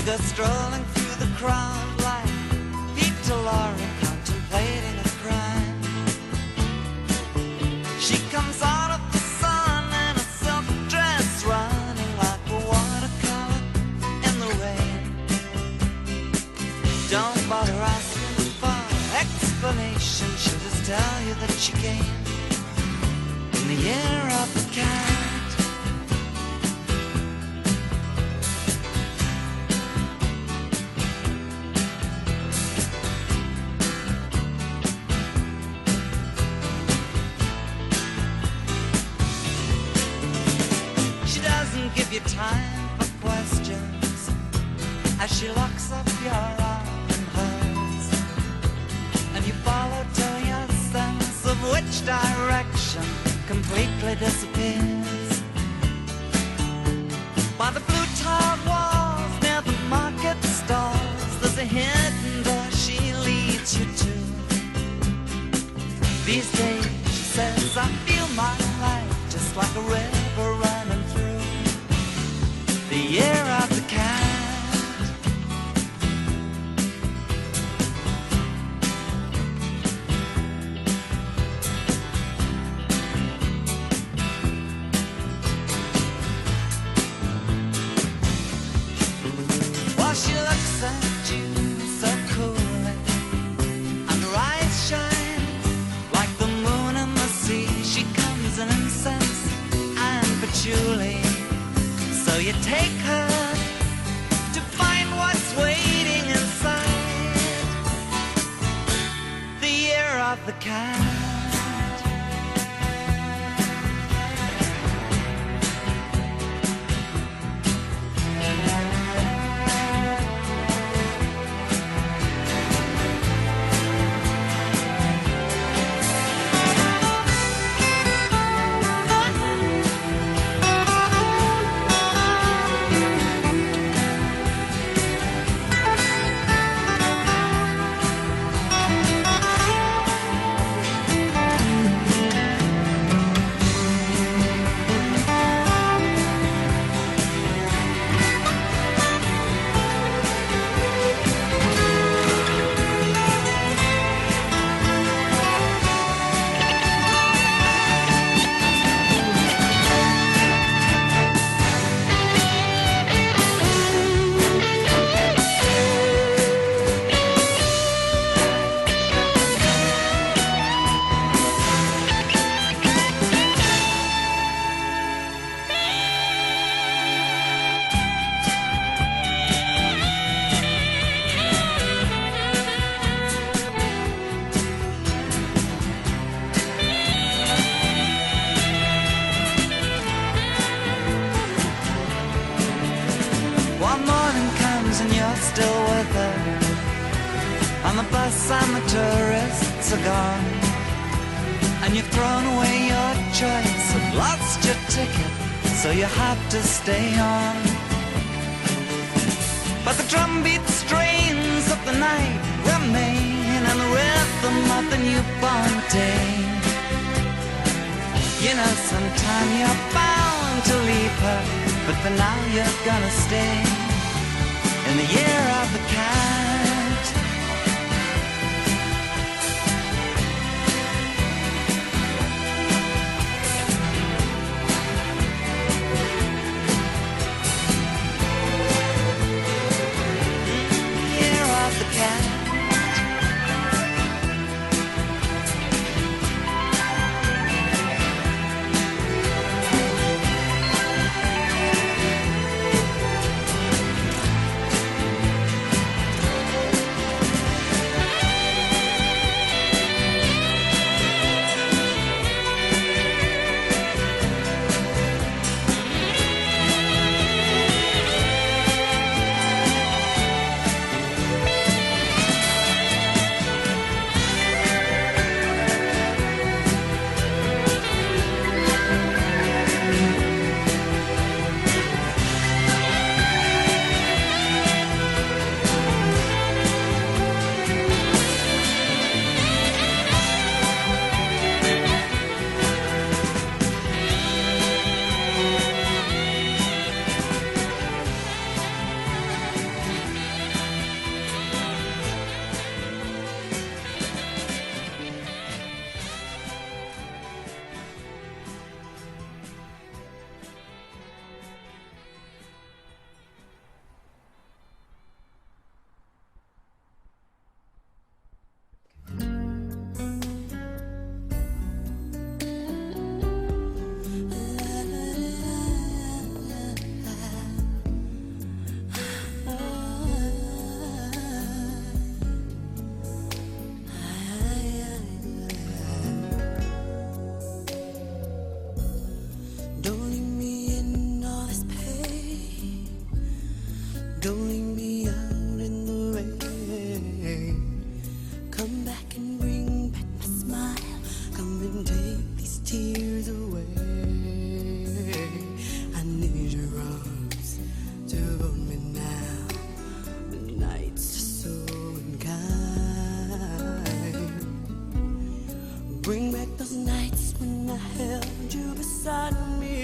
You go strolling through the crowd like Peter Lorre contemplating a crime. She comes out of the sun in a silk dress, running like a watercolor in the rain. Don't bother asking for explanation, she'll just tell you that she came in the year of the cat. Give you time for questions as she locks up your arm in hers, and you follow till your sense of which direction completely disappears. By the blue tiled walls near the market stalls, there's a hidden door she leads you to. These days, she says, I feel my life just like a river running through the year of the cat. While she looks at you so coolly, and her eyes shine like the moon and the sea. She comes in incense and patchouli. So you take her to find what's waiting inside the year of the cat. And you're still with her, and the bus and the tourists are gone, and you've thrown away your choice and lost your ticket, so you have to stay on. But the drumbeat strains of the night remain, and the rhythm of the newborn day. You know sometime you're bound to leave her, but for now you're gonna stay in the year of the cat. Year of the cat. Don't leave me out in the rain. Come back and bring back my smile. Come and take these tears away. I need your arms to hold me now. The nights are so unkind. Bring back those nights when I held you beside me.